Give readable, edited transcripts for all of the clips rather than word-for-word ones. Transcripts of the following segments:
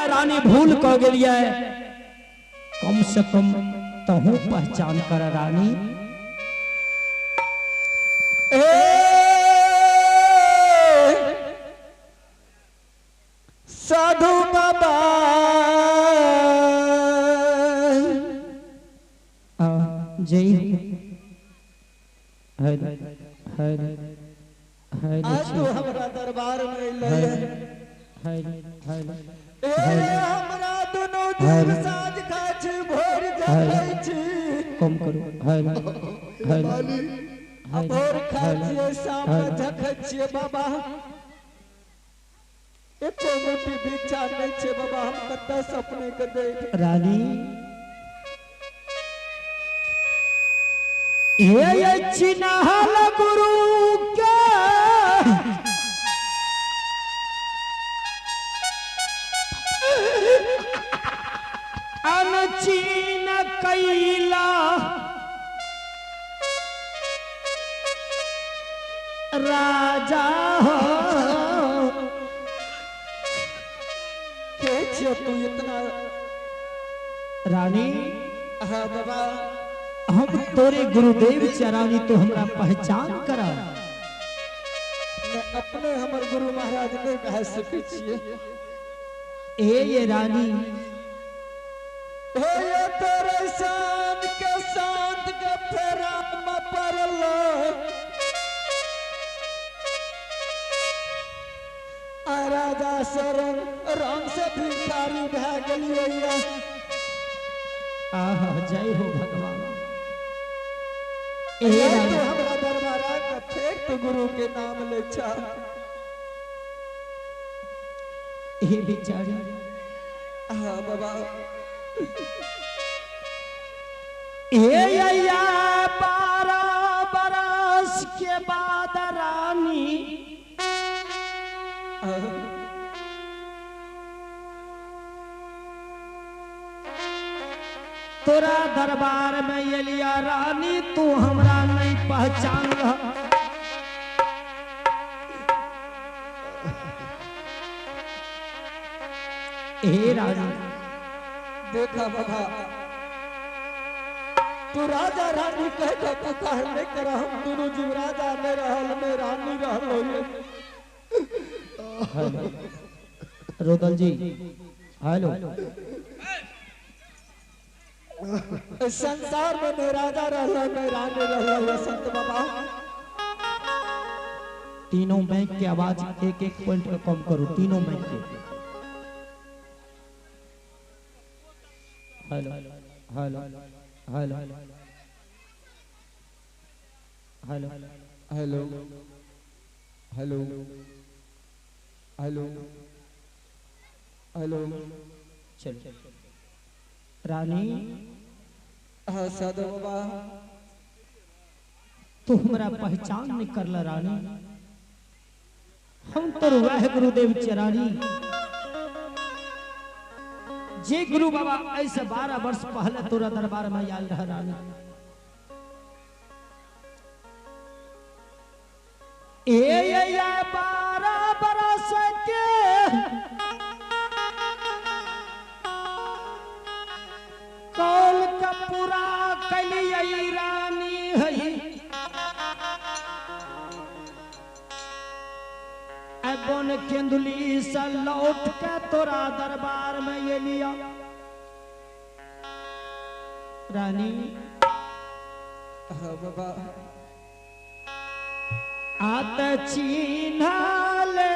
रानी भूल कर गलिया कम से कम तहू पहचान कर रानी। साधु बाबा जय हर हर हर आज तो हमरा दरबार में ले हर हर हमरा दोनों दिल साज खाछ भोर जाय छी कम करो हर हर भोर खाछिए शाम जखै छिए बाबा एको मोटी भिक्षा नहीं छे बाबा हम कत सपने के देख रानी। ये चिन्हल गुरु के अनचीन कैला राजा के छे तू इतना रानी। हाँ बाबा हम तोरे गुरुदेव चरानी तो हमरा पहचान करा। मैं अपने हमर गुरु महाराज नहीं कह सके छिए। ये रानी ये तेरे शान के शांत के फेरा में पड़ल राजा शरण रंग से भिखारी भै गेलिए। आहा जय हो भगवान। तो हमरा दरबार का फेर तो गुरु के नाम ले छा। ये बेचारी हाँ बाबा ये 12 बरस के बाद रानी तोरा दरबार में ये लिया रानी तू हमरा नहीं पहचान रहा। ए रानी देखा बाबा तू राजा रानी कह के पुकार नहीं करा। हम दोनों जीव राजा में रहल में रानी रहल। रोदल जी हेलो। संसार में मैं राजा रहल में रानी रहल। संत बाबा तीनों बैंक की आवाज एक एक पॉइंट पे कम करो। तीनों बैंक के hello hello hello hello hello hello hello hello चलो रानी। हाँ साधु बाबा तू हमरा पहचान नहीं करला रानी। हम तो वह गुरुदेव चरानी जे गुरु बाबा ऐसे 12 वर्ष पहले तोरा दरबार में आयल रहा रानी। ये 12 बरस के कौल का पूरा कलिए रानी है। बन केंदुली से लौट के तोरा दरबार में ये लिया रानी। हाँ बाबा आत चिन्हा ले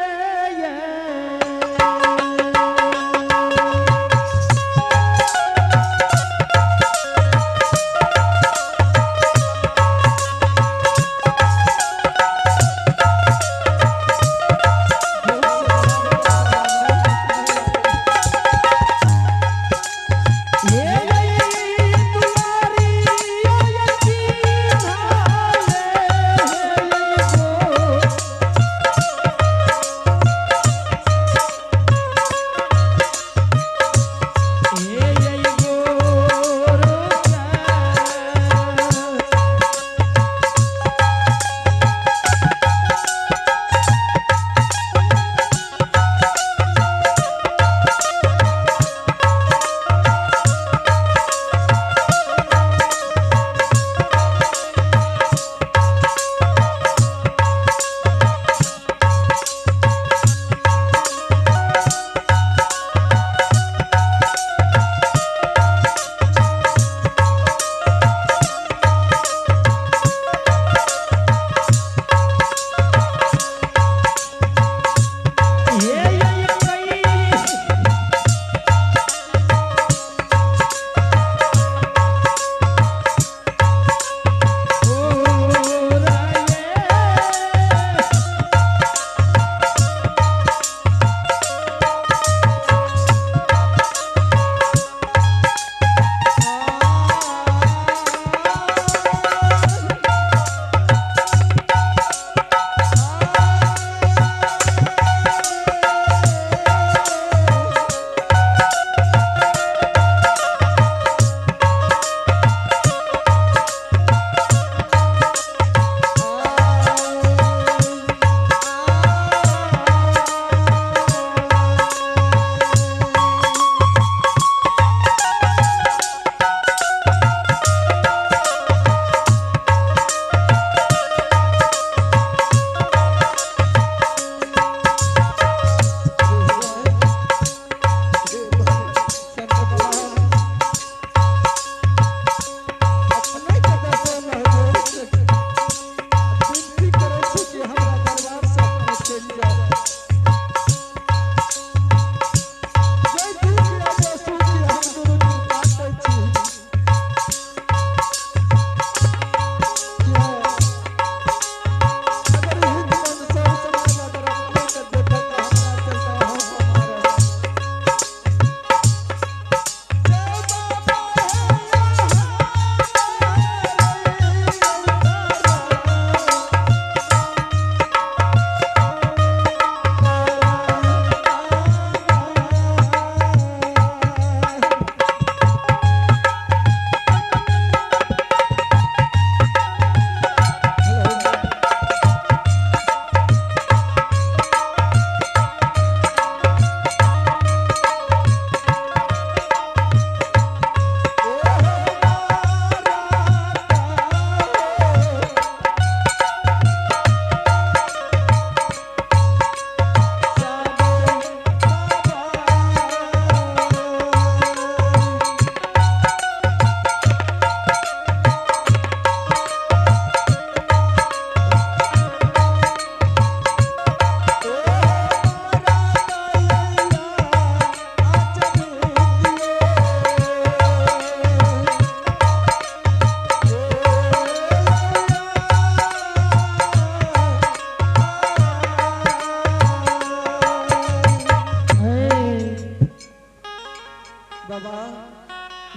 बाबा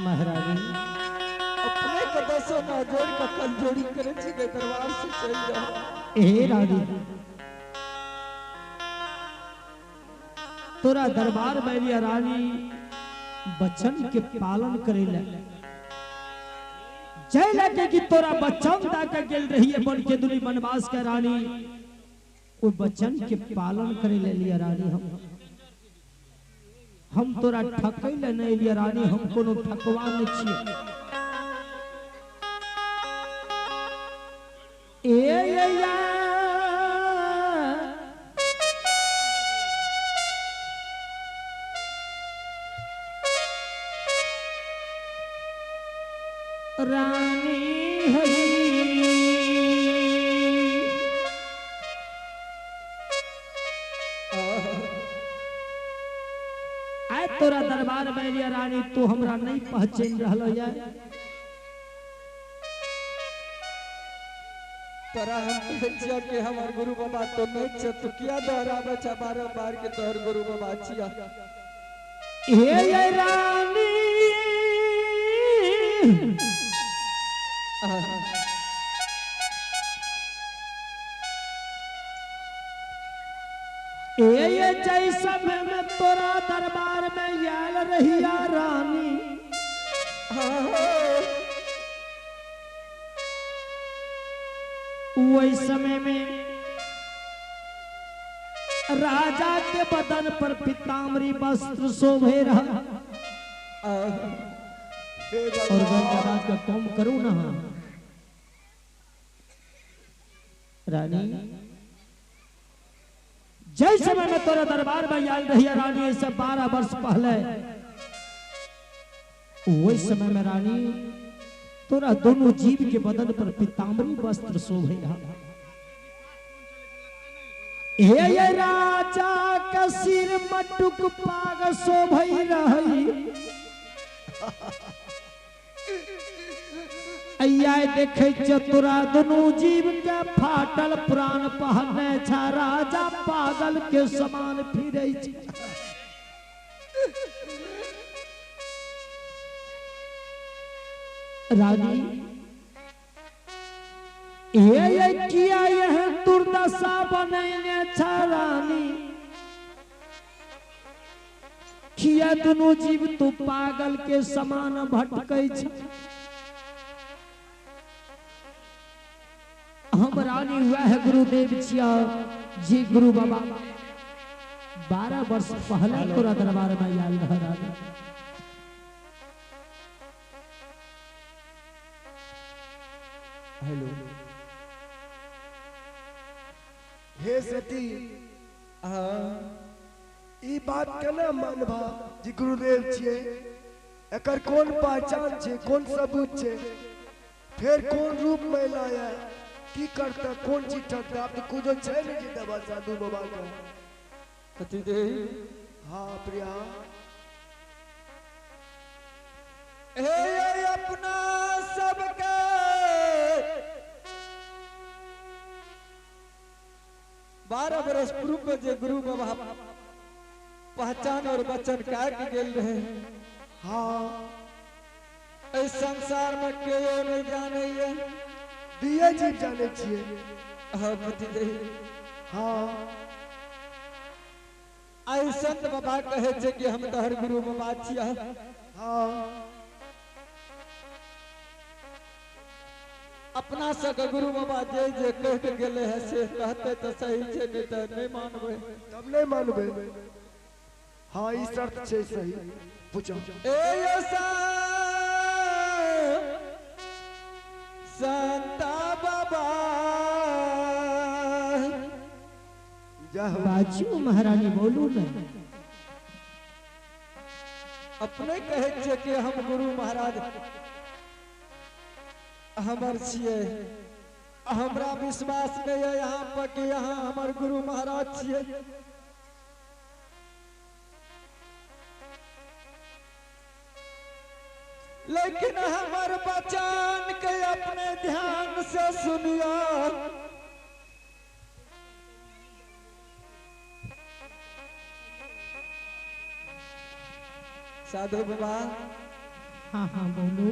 महारानी अपने कदसों ना जोड़ का कल जोड़ी करे छी के दरबार से चल जाओ। ए रानी तोरा दरबार में लिया रानी बचन के पालन करेला जय लगे कि तोरा बचन दा के गेल रही है बन के दुनी बनवास के रानी वो बचन के पालन करेला लिया रानी हम तोरा ठकै ले नहीं लिया रानी हम कोनो ठकवान छिए ए या रानी हरी आय तोरा दरबार में लिया रानी तू हमरा नहीं पहचान रहलो या तोरा हम कहे कि हमार गुरु बाबा तो नहीं छ तू किया दोहरावे छ बार बार के तोहर गुरु बाबा छिया ए रानी ये जैसा में तोरा दरबार में याल रहिया रानी वही समय में राजा के बदन पर पीताम्बरी वस्त्र शोभे रहा और गंगाराज का काम करूं ना रानी जय समय में तोरा दरबार में याद रही रानी से 12 वर्ष पहले वही समय में रानी तोरा दोनों जीव के बदन पर पीताम्बरी वस्त्र शोभे रहा हे राजा का सिर मटुक पाग शोभे रही अय्या देखे चतुरा दोनों जीव के फाटल प्राण पहने छा राजा पागल के समान फिरे रानी ये किया यह दुर्दशा बनैने छा रानी किया दोनों जीव तो पागल के समान भटकै छ हम रानी वह गुरुदेव छिया जी गुरु बाबा 12 वर्ष पहले तोरा दरबार में आयल रहा रानी हेलो हे सती ई बात केना मानबा जी गुरुदेव छिए एकर कोन पहचान छे कोन सबूत छे फिर कोन रूप में लाया की करता कौन चीज ठगता आप तो कुछ छै नहीं जी दबा साधु बाबा का पति देव हाँ प्रिया हे अपना सबके 12 बरस पूर्व जे गुरु बाबा पहचान और वचन का के गेल रहे हाँ इस संसार में केओ नहीं जाने ये दिए जी जाने छिए हाँ पति देव हाँ आई संत बाबा कहे छे कि हम तोहर गुरु बाबा छिया हाँ अपना सके गुरु बाबा जे जे कह के गेले है से कहते तो सही छे नहीं तो नहीं मानबे तब नहीं मानबे हाँ ई शर्त छे सही पूछो ए संता बाबा बाजू महारानी बोलू न अपने कहे छे कि हम गुरु महाराज हमर छिए हमरा विश्वास नहीं है यहाँ पर कि यहाँ हमर गुरु महाराज छिए लेकिन हमर बचन के अपने ध्यान से सुनियो साधु बाबा हाँ हाँ बोलो।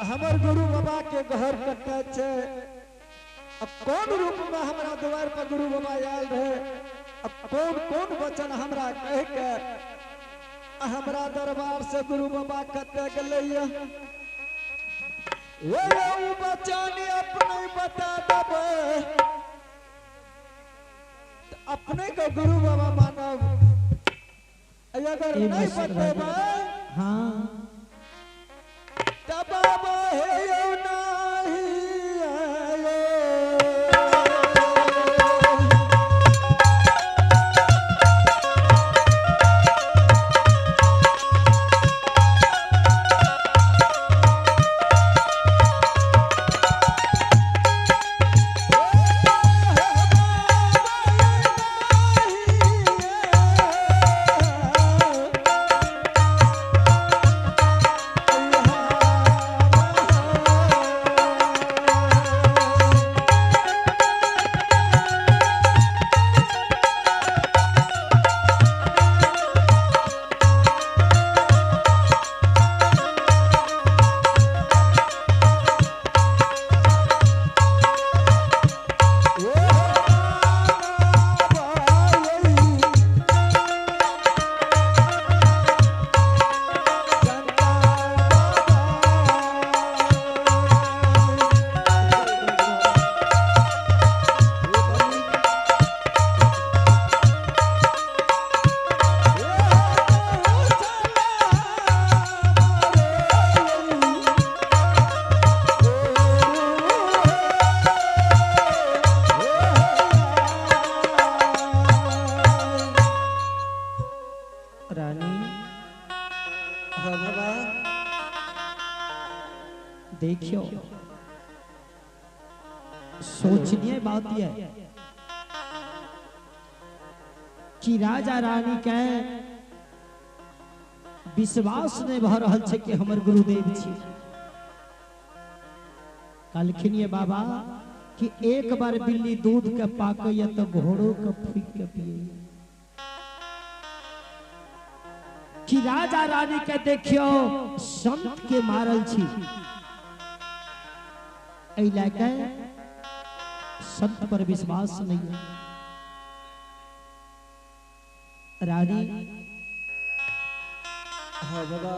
हमर गुरु बाबा के घर कते छे, अब कौन रूप में हमरा द्वार पर गुरु बाबा आयल रहे, अब कौन कौन वचन हमरा कह के हमरा दरबार से गुरु बाबा कते गलैया, वो वचन अपने बता देबे, अपने को गुरु बाबा मानब, अगर नहीं बतेबे हाँ तब बाबा है यो नहीं आयो। देखियो सोचनीय बात यह कि राजा रानी के विश्वास नहीं भ रहल छे कि हमर गुरुदेव छी। कहलखिन ये बाबा कि एक बार बिल्ली दूध के पाकैया तो घोड़ों के फूक के पिए, कि राजा रानी के देखियो संत के मारल छी, के संत पर विश्वास नहीं है। रानी हाँ बाबा